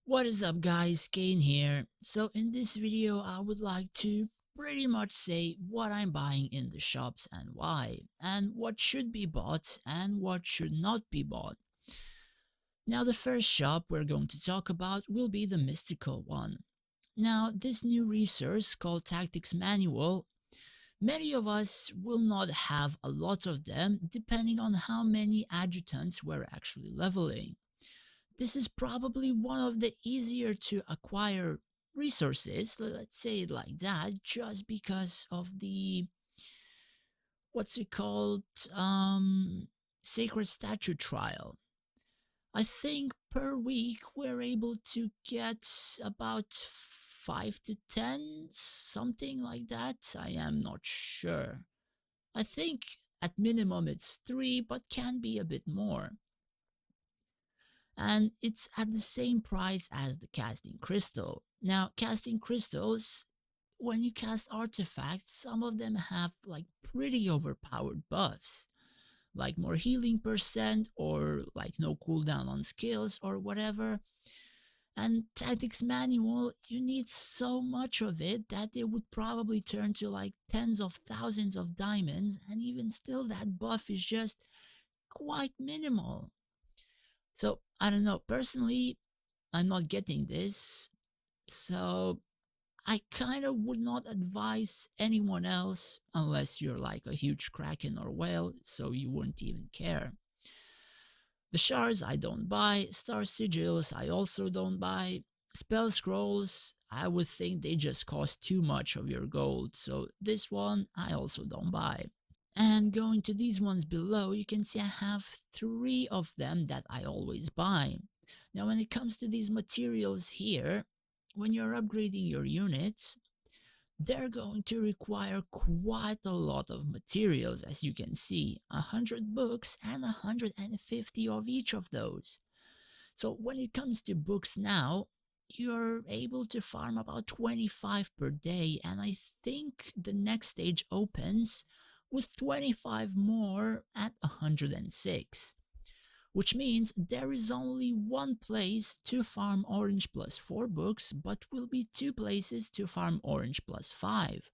What is up guys, Kane here. So in this video I would like to pretty much say what I'm buying in the shops and why, and what should be bought and what should not be bought. Now the first shop we're going to talk about will be the mystical one. Now this new resource called Tactics Manual, many of us will not have a lot of them depending on how many adjutants we're actually leveling. This is probably one of the easier to acquire resources, let's say it like that, just because of the, what's it called, sacred statue trial. I think per week we're able to get about 5 to 10, something like that. I am not sure. I think at minimum it's 3, but can be a bit more. And it's at the same price as the casting crystal. Now, casting crystals, when you cast artifacts, some of them have like pretty overpowered buffs, like more healing percent or like no cooldown on skills or whatever. And Tactics Manual, you need so much of it that it would probably turn to like tens of thousands of diamonds, and even still that buff is just quite minimal. So I don't know, personally I'm not getting this, so I kind of would not advise anyone else unless you're like a huge kraken or whale, so you wouldn't even care. The shards I don't buy, star sigils I also don't buy, spell scrolls I would think they just cost too much of your gold, so this one I also don't buy. And going to these ones below, you can see I have 3 of them that I always buy. Now when it comes to these materials here, when you're upgrading your units, they're going to require quite a lot of materials, as you can see, 100 books and 150 of each of those. So when it comes to books now, you're able to farm about 25 per day, and I think the next stage opens with 25 more at 106, which means there is only one place to farm orange plus 4 books, but will be 2 places to farm orange plus 5,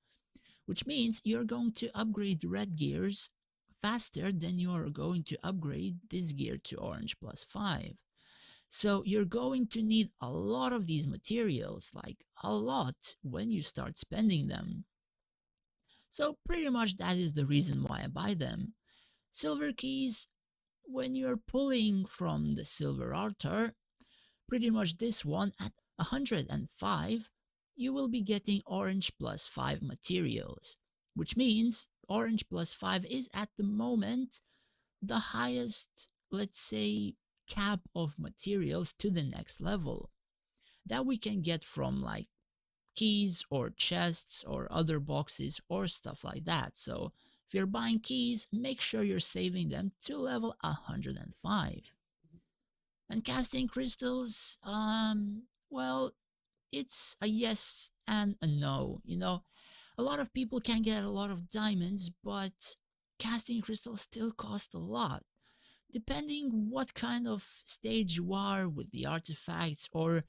which means you're going to upgrade red gears faster than you are going to upgrade this gear to orange plus 5. So you're going to need a lot of these materials, like a lot, when you start spending them. So pretty much that is the reason why I buy them. Silver keys, when you're pulling from the silver altar, pretty much this one at 105, you will be getting orange plus 5 materials, which means orange plus 5 is at the moment the highest, let's say, cap of materials to the next level that we can get from like keys or chests or other boxes or stuff like that. So if you're buying keys, make sure you're saving them to level 105. And casting crystals, well, it's a yes and a no. You know, a lot of people can get a lot of diamonds, but casting crystals still cost a lot. Depending what kind of stage you are with the artifacts or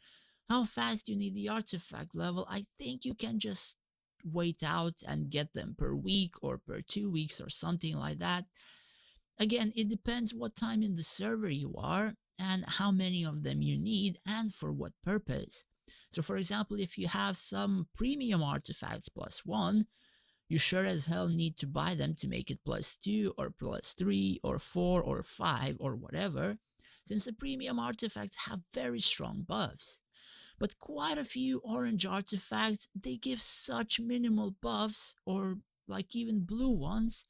how fast you need the artifact level, I think you can just wait out and get them per week or per 2 weeks or something like that. Again, it depends what time in the server you are and how many of them you need and for what purpose. So for example, if you have some premium artifacts plus 1, you sure as hell need to buy them to make it plus 2 or plus 3 or 4 or 5 or whatever, since the premium artifacts have very strong buffs. But quite a few orange artifacts, they give such minimal buffs, or like even blue ones,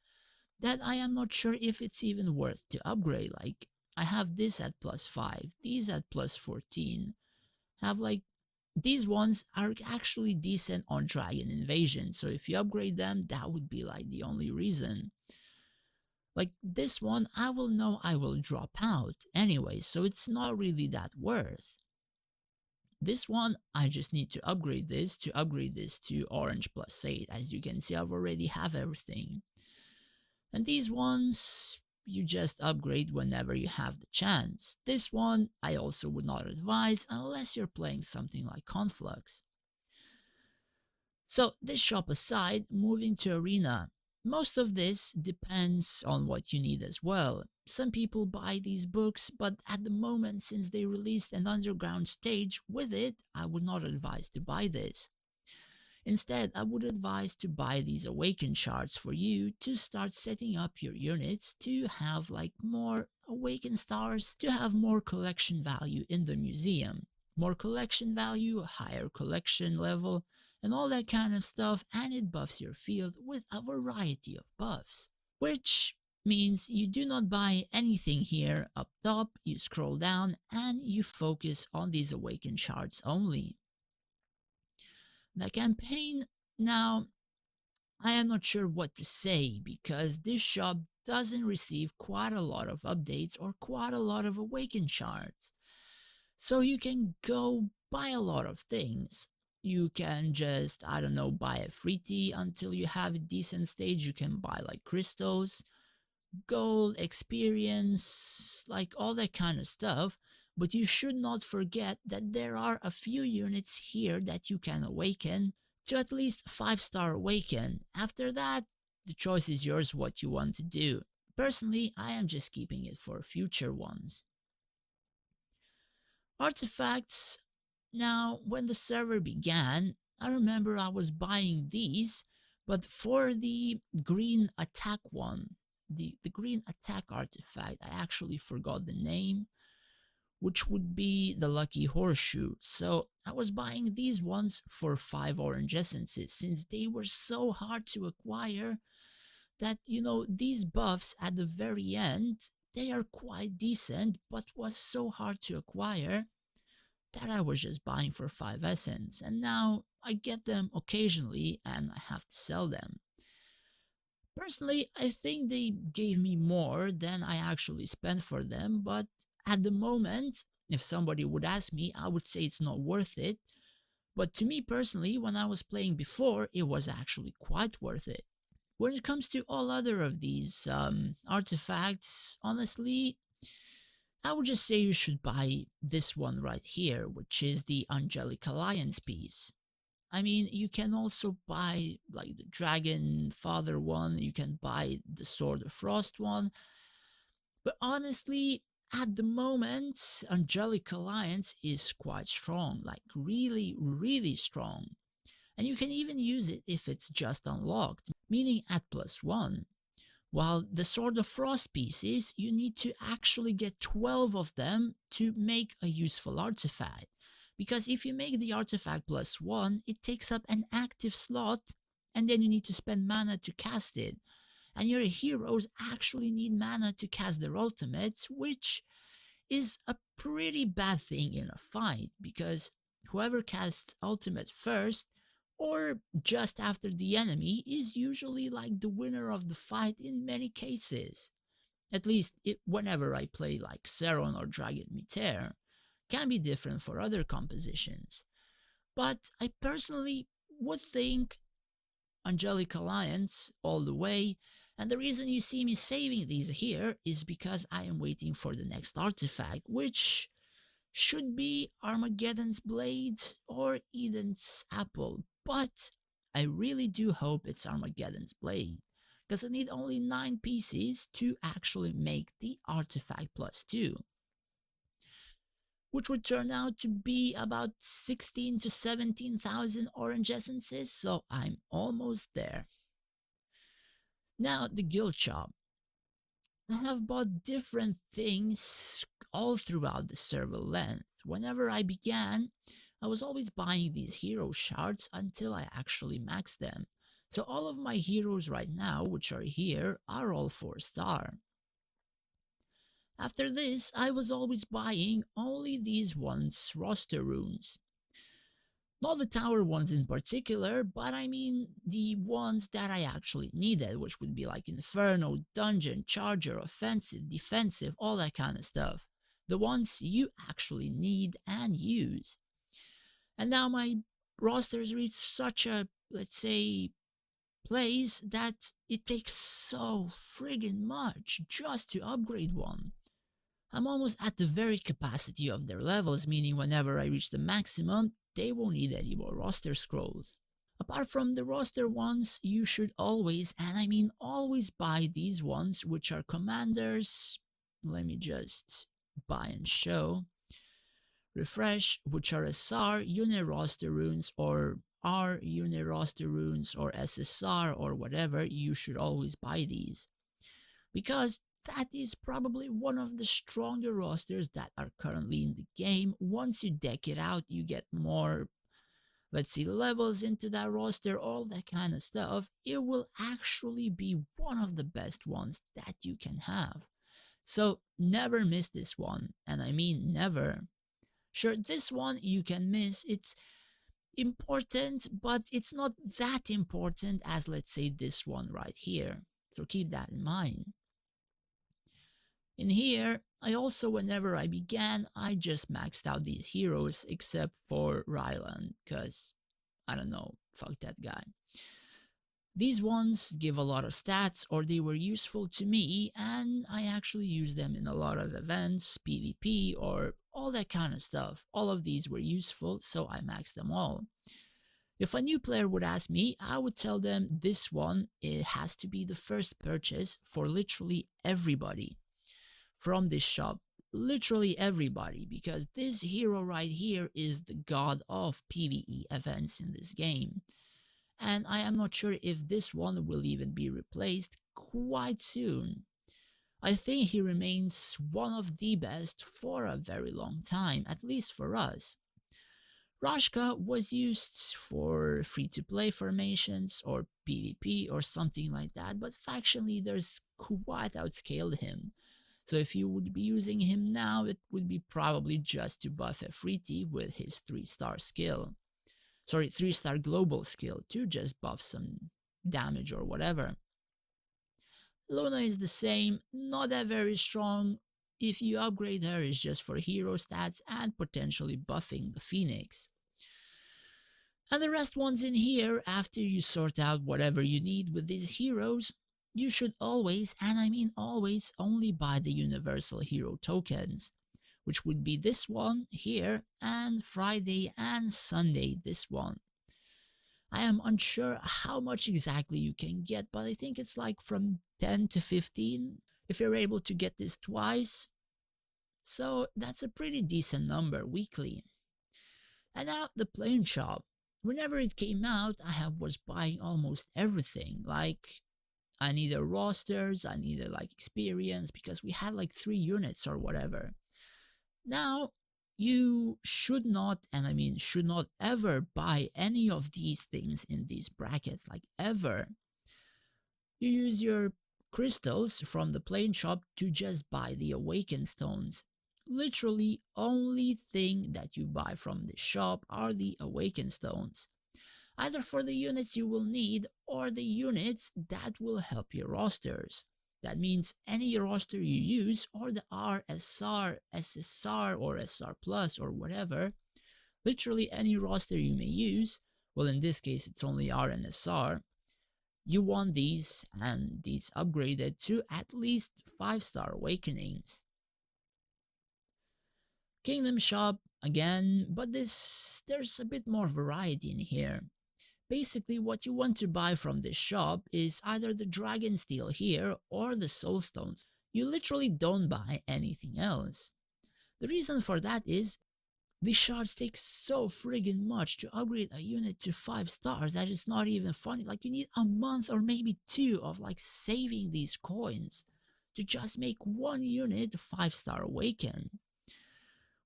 that I am not sure if it's even worth to upgrade. Like, I have this at plus 5, these at plus 14, have like, these ones are actually decent on Dragon Invasion, so if you upgrade them, that would be like the only reason. Like this one, I will know I will drop out anyway, so it's not really that worth. This one, I just need to upgrade this to orange plus 8. As you can see, I've already have everything. And these ones, you just upgrade whenever you have the chance. This one I also would not advise unless you're playing something like Conflux. So this shop aside, moving to Arena. Most of this depends on what you need as well. Some people buy these books, but at the moment, since they released an underground stage with it, I would not advise to buy this. Instead, I would advise to buy these awaken shards for you to start setting up your units to have like more awaken stars to have more collection value in the museum. More collection value, higher collection level, and all that kind of stuff, and it buffs your field with a variety of buffs. Which means you do not buy anything here up top, you scroll down and you focus on these awaken shards only. The campaign, now, I am not sure what to say because this shop doesn't receive quite a lot of updates or quite a lot of awaken shards. So you can go buy a lot of things. You can just, I don't know, buy a free tea until you have a decent stage. You can buy like crystals, gold, experience, like all that kind of stuff. But you should not forget that there are a few units here that you can awaken to at least 5-star awaken. After that, the choice is yours what you want to do. Personally, I am just keeping it for future ones. Artifacts. Now, when the server began, I remember I was buying these, but for the green attack one, the green attack artifact, I actually forgot the name, which would be the lucky horseshoe. So I was buying these ones for 5 orange essences since they were so hard to acquire that, these buffs at the very end, they are quite decent, but was so hard to acquire that I was just buying for 5 essence, and now I get them occasionally and I have to sell them. Personally, I think they gave me more than I actually spent for them, but at the moment, if somebody would ask me, I would say it's not worth it. But to me personally, when I was playing before, it was actually quite worth it. When it comes to all other of these artifacts, honestly, I would just say you should buy this one right here, which is the Angelic Alliance piece. I mean, you can also buy like the Dragon Father one, you can buy the Sword of Frost one, but honestly, at the moment, Angelic Alliance is quite strong, like really, really strong. And you can even use it if it's just unlocked, meaning at +1. While the Sword of Frost pieces, you need to actually get 12 of them to make a useful artifact. Because if you make the artifact +1, it takes up an active slot and then you need to spend mana to cast it. And your heroes actually need mana to cast their ultimates, which is a pretty bad thing in a fight because whoever casts ultimate first or just after the enemy is usually like the winner of the fight in many cases. At least whenever I play like Seron or Dragon Meteor. Can be different for other compositions. But I personally would think Angelic Alliance all the way, and the reason you see me saving these here is because I am waiting for the next artifact, which should be Armageddon's Blade or Eden's Apple, but I really do hope it's Armageddon's Blade, because I need only 9 pieces to actually make the artifact +2, which would turn out to be about 16 to 17,000 orange essences, so I'm almost there. Now, the guild shop. I have bought different things all throughout the server length. Whenever I began, I was always buying these hero shards until I actually maxed them. So all of my heroes right now, which are here, are all 4-star. After this, I was always buying only these ones roster runes. Not the tower ones in particular, but I mean the ones that I actually needed, which would be like Inferno, Dungeon, Charger, Offensive, Defensive, all that kind of stuff. The ones you actually need and use. And now my rosters reach such a, let's say, plays that it takes so friggin' much just to upgrade one. I'm almost at the very capacity of their levels, meaning whenever I reach the maximum, they won't need any more roster scrolls. Apart from the roster ones, you should always, and I mean always, buy these ones, which are commanders. Let me just buy and show. Refresh, which are SR, unit roster runes, or R unit roster runes, or SSR, or whatever. You should always buy these, because that is probably one of the stronger rosters that are currently in the game. Once you deck it out, you get more, let's see, levels into that roster, all that kind of stuff. It will actually be one of the best ones that you can have. So never miss this one, and I mean never. Sure, this one you can miss, it's important, but it's not that important as, let's say, this one right here. So keep that in mind. In here, I also, whenever I began, I just maxed out these heroes except for Ryland, cause I don't know, fuck that guy. These ones give a lot of stats, or they were useful to me, and I actually used them in a lot of events, PvP, or all that kind of stuff. All of these were useful, so I maxed them all. If a new player would ask me, I would tell them this one, it has to be the first purchase for literally everybody from this shop. Literally everybody, because this hero right here is the god of PvE events in this game. And I am not sure if this one will even be replaced quite soon. I think he remains one of the best for a very long time, at least for us. Rashka was used for free-to-play formations or PvP or something like that, but faction leaders quite outscaled him. So if you would be using him now, it would be probably just to buff Efreeti with his 3-star skill. Sorry, 3-star global skill to just buff some damage or whatever. Luna is the same, not that very strong. If you upgrade her, it's just for hero stats and potentially buffing the Phoenix. And the rest ones in here, after you sort out whatever you need with these heroes, you should always, and I mean always, only buy the universal hero tokens, which would be this one here, and Friday and Sunday this one. I am unsure how much exactly you can get, but I think it's like from 10 to 15 if you're able to get this twice. So that's a pretty decent number weekly. And now the plane shop. Whenever it came out, I was buying almost everything. Like, I needed rosters, I needed like experience, because we had like 3 units or whatever. Now, you should not, and I mean should not ever buy any of these things in these brackets, like ever. You use your crystals from the plane shop to just buy the awakened stones. Literally only thing that you buy from the shop are the awakened stones, either for the units you will need or the units that will help your rosters. That means any roster you use, or the RSR, SSR, or SR Plus, or whatever, literally any roster you may use, well in this case it's only R and SR, you want these and these upgraded to at least 5-star awakenings. Kingdom shop again, but there's a bit more variety in here. Basically, what you want to buy from this shop is either the dragon steel here or the soul stones. You literally don't buy anything else. The reason for that is these shards take so friggin' much to upgrade a unit to 5 stars that it's not even funny. Like, you need a month or maybe 2 of like saving these coins to just make one unit 5-star awaken.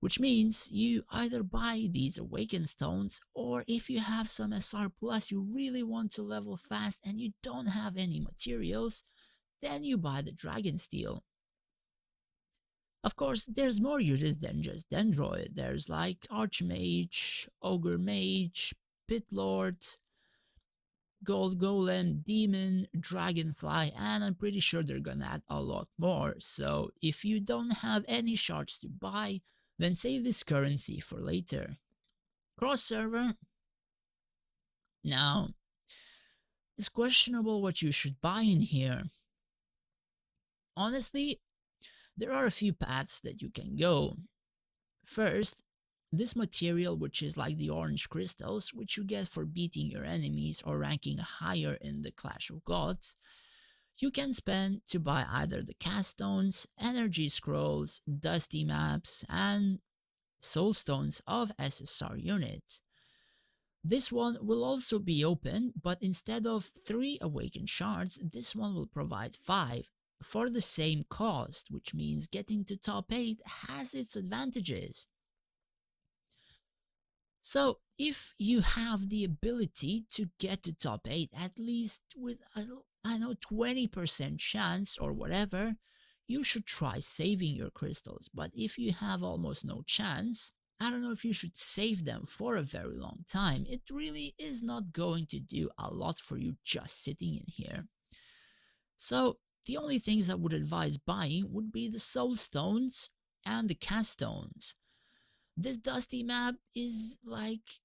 Which means you either buy these awaken stones, or if you have some SR plus you really want to level fast and you don't have any materials, then you buy the dragon steel. Of course, there's more units than just Dendroid. There's like Archmage, Ogre Mage, Pit Lord, Gold Golem, Demon, Dragonfly, and I'm pretty sure they're gonna add a lot more. So if you don't have any shards to buy, then save this currency for later. Cross server. Now, It's questionable what you should buy in here. Honestly, there are a few paths that you can go. First, this material, which is like the orange crystals, which you get for beating your enemies or ranking higher in the Clash of Gods, you can spend to buy either the cast stones, energy scrolls, dusty maps, and soul stones of SSR units. This one will also be open, but instead of 3 awakened shards, this one will provide 5 for the same cost, which means getting to top 8 has its advantages. So, if you have the ability to get to top 8 at least with I know 20% chance or whatever, you should try saving your crystals. But if you have almost no chance, I don't know if you should save them for a very long time. It really is not going to do a lot for you just sitting in here. So, the only things I would advise buying would be the soul stones and the cast stones. This dusty map is like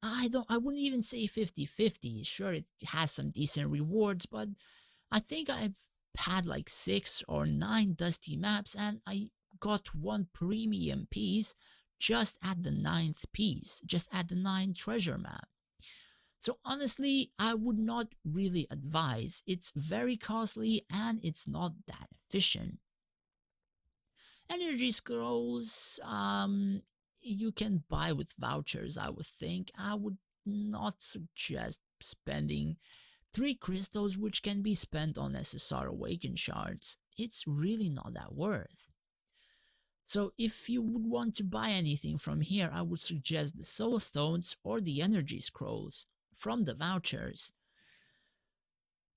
I wouldn't even say 50-50. Sure, it has some decent rewards, but I think I've had like 6 or 9 dusty maps and I got one premium piece just at the ninth piece, just at the 9th treasure map. So honestly, I would not really advise. It's very costly and it's not that efficient. Energy scrolls, you can buy with vouchers, I would think. I would not suggest spending 3 crystals which can be spent on SSR Awaken shards. It's really not that worth. So if you would want to buy anything from here, I would suggest the soul stones or the energy scrolls from the vouchers.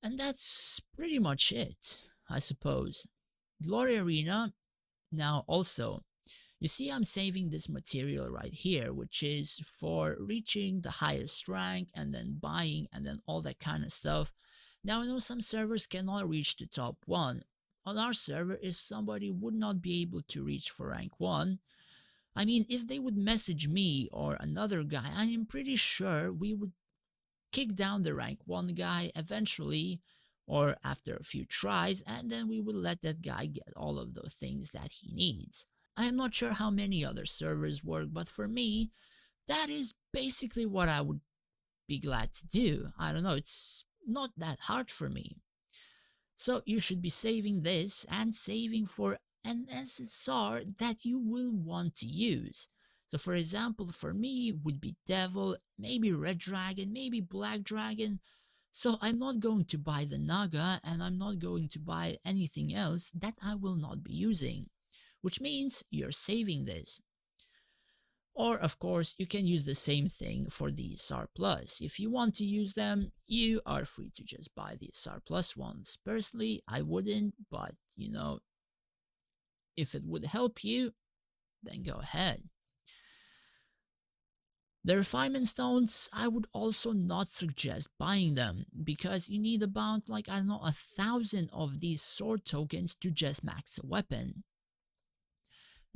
And that's pretty much it, I suppose. Glory Arena, now also, you see I'm saving this material right here, which is for reaching the highest rank and then buying and then all that kind of stuff. Now I know some servers cannot reach the top 1. On our server, if somebody would not be able to reach for rank 1, I mean, if they would message me or another guy, I am pretty sure we would kick down the rank 1 guy eventually or after a few tries, and then we will let that guy get all of the things that he needs. I am not sure how many other servers work, but for me, that is basically what I would be glad to do. I don't know, it's not that hard for me. So you should be saving this and saving for an SSR that you will want to use. So for example, for me would be Devil, maybe Red Dragon, maybe Black Dragon. So I'm not going to buy the Naga and I'm not going to buy anything else that I will not be using, which means you're saving this. Or of course, you can use the same thing for the SAR Plus. If you want to use them, you are free to just buy the SAR Plus ones. Personally, I wouldn't, but you know, if it would help you, then go ahead. The refinement stones, I would also not suggest buying them because you need about like, I don't know, 1,000 of these sword tokens to just max a weapon.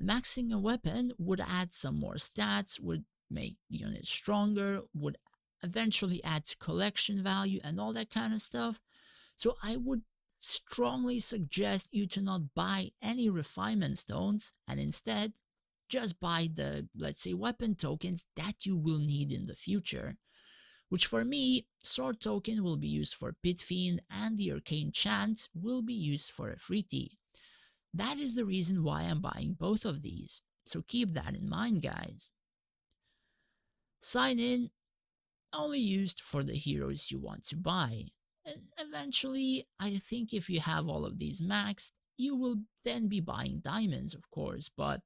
Maxing a weapon would add some more stats, would make units stronger, would eventually add to collection value and all that kind of stuff. So I would strongly suggest you to not buy any refinement stones and instead just buy the, let's say, weapon tokens that you will need in the future. Which for me, sword token will be used for Pit Fiend and the arcane chant will be used for a Efreeti. That is the reason why I'm buying both of these, so keep that in mind, guys. Sign in, only used for the heroes you want to buy. And eventually, I think if you have all of these maxed, you will then be buying diamonds, of course, but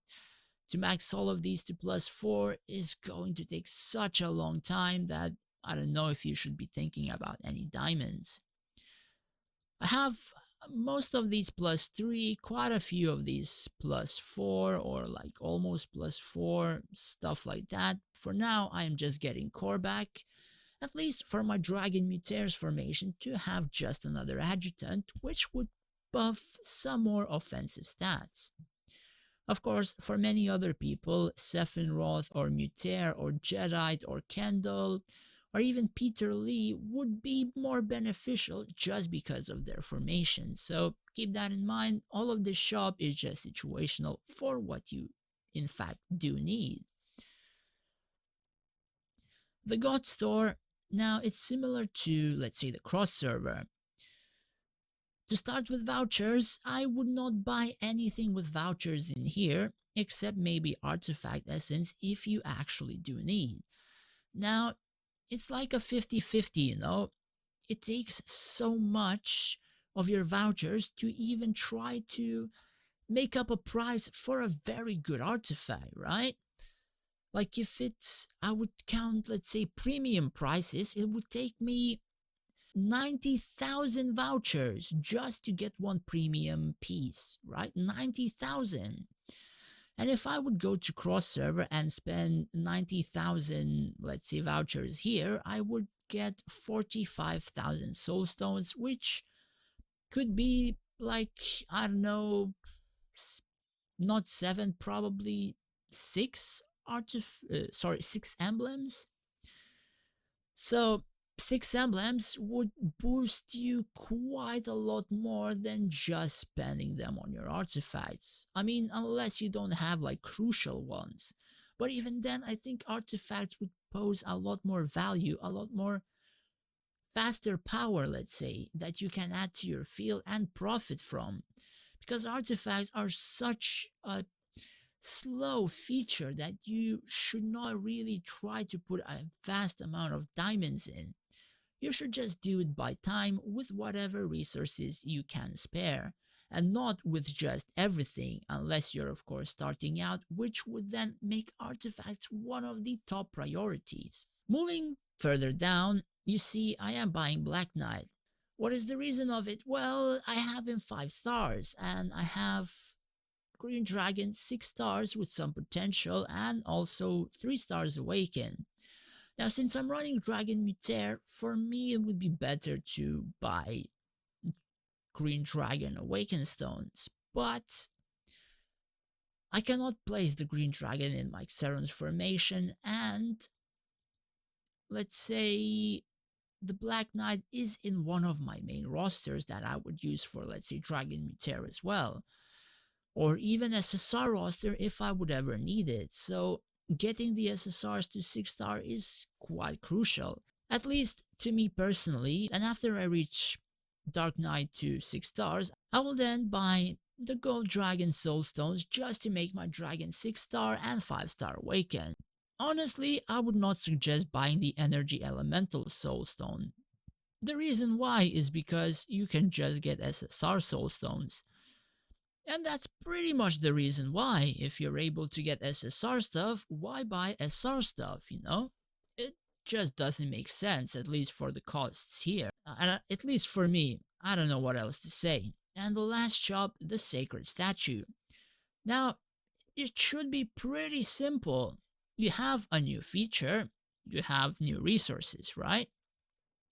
to max all of these to +4 is going to take such a long time that I don't know if you should be thinking about any diamonds. I have most of these +3, quite a few of these +4 or like almost +4, stuff like that. For now, I am just getting core back, at least for my Dragon Mutares formation, to have just another adjutant, which would buff some more offensive stats. Of course, for many other people, Sephiroth or Mutare or Jedi or Kendall or even Peter Lee would be more beneficial just because of their formation. So keep that in mind. All of this shop is just situational for what you in fact do need. The God Store, now it's similar to, let's say, the cross server. To start with vouchers, I would not buy anything with vouchers in here, except maybe artifact essence if you actually do need. Now, it's like a 50-50, you know? It takes so much of your vouchers to even try to make up a price for a very good artifact, right? Like if it's, I would count, let's say, premium prices, it would take me 90,000 vouchers just to get one premium piece, right? 90,000. And if I would go to cross server and spend 90,000, let's say, vouchers here, I would get 45,000 soul stones, which could be like, I don't know, not seven, probably six six emblems. So 6 emblems would boost you quite a lot more than just spending them on your artifacts. I mean, unless you don't have like crucial ones. But even then, I think artifacts would pose a lot more value, a lot more faster power, let's say, that you can add to your field and profit from. Because artifacts are such a slow feature that you should not really try to put a vast amount of diamonds in. You should just do it by time with whatever resources you can spare, and not with just everything, unless you're of course starting out, which would then make artifacts one of the top priorities. Moving further down, you see I am buying Black Knight. What is the reason of it? Well, I have him 5 stars, and I have Green Dragon 6 stars with some potential, and also 3 stars Awaken. Now, since I'm running Dragon Mutair, for me it would be better to buy Green Dragon Awaken Stones, but I cannot place the Green Dragon in my Xeron's formation, and let's say the Black Knight is in one of my main rosters that I would use for, let's say, Dragon Mutair as well, or even SSR roster if I would ever need it. So getting the SSRs to 6 star is quite crucial, at least to me personally. And after I reach Dark Knight to 6 stars, I will then buy the Gold Dragon Soul Stones just to make my Dragon 6 star and 5 star Awaken. Honestly, I would not suggest buying the Energy Elemental Soul Stone. The reason why is because you can just get SSR Soul Stones. And that's pretty much the reason why. If you're able to get SSR stuff, why buy SR stuff, you know? It just doesn't make sense, at least for the costs here. And at least for me, I don't know what else to say. And the last shop, the Sacred Statue. Now, it should be pretty simple. You have a new feature, you have new resources, right?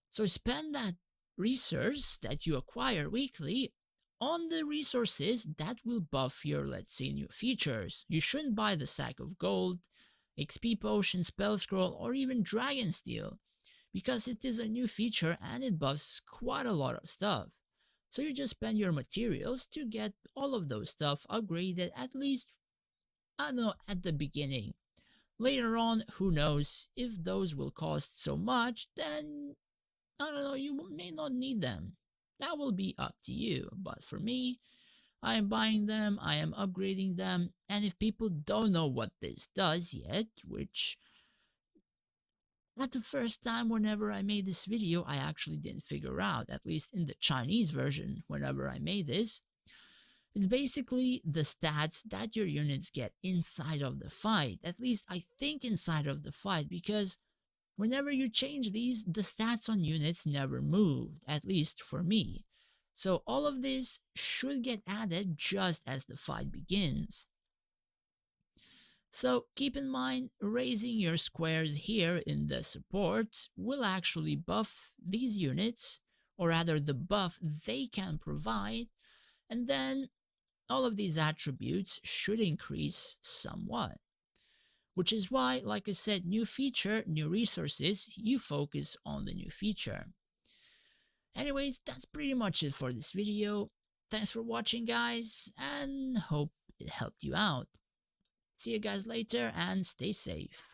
So spend that resource that you acquire weekly on the resources that will buff your, let's say, new features. You shouldn't buy the sack of gold, XP potion, spell scroll, or even dragon steel, because it is a new feature and it buffs quite a lot of stuff. So you just spend your materials to get all of those stuff upgraded, at least, I don't know, at the beginning. Later on, who knows, if those will cost so much, then I don't know, you may not need them. That will be up to you, but for me, I am buying them, I am upgrading them, and if people don't know what this does yet, which at the first time whenever I made this video I actually didn't figure out, at least in the Chinese version whenever I made this, it's basically the stats that your units get inside of the fight, at least I think inside of the fight, because whenever you change these, the stats on units never moved, at least for me. So all of this should get added just as the fight begins. So keep in mind, raising your squares here in the support will actually buff these units, or rather the buff they can provide, and then all of these attributes should increase somewhat. Which is why, like I said, new feature, new resources, you focus on the new feature. Anyways, that's pretty much it for this video. Thanks for watching, guys, and hope it helped you out. See you guys later and stay safe.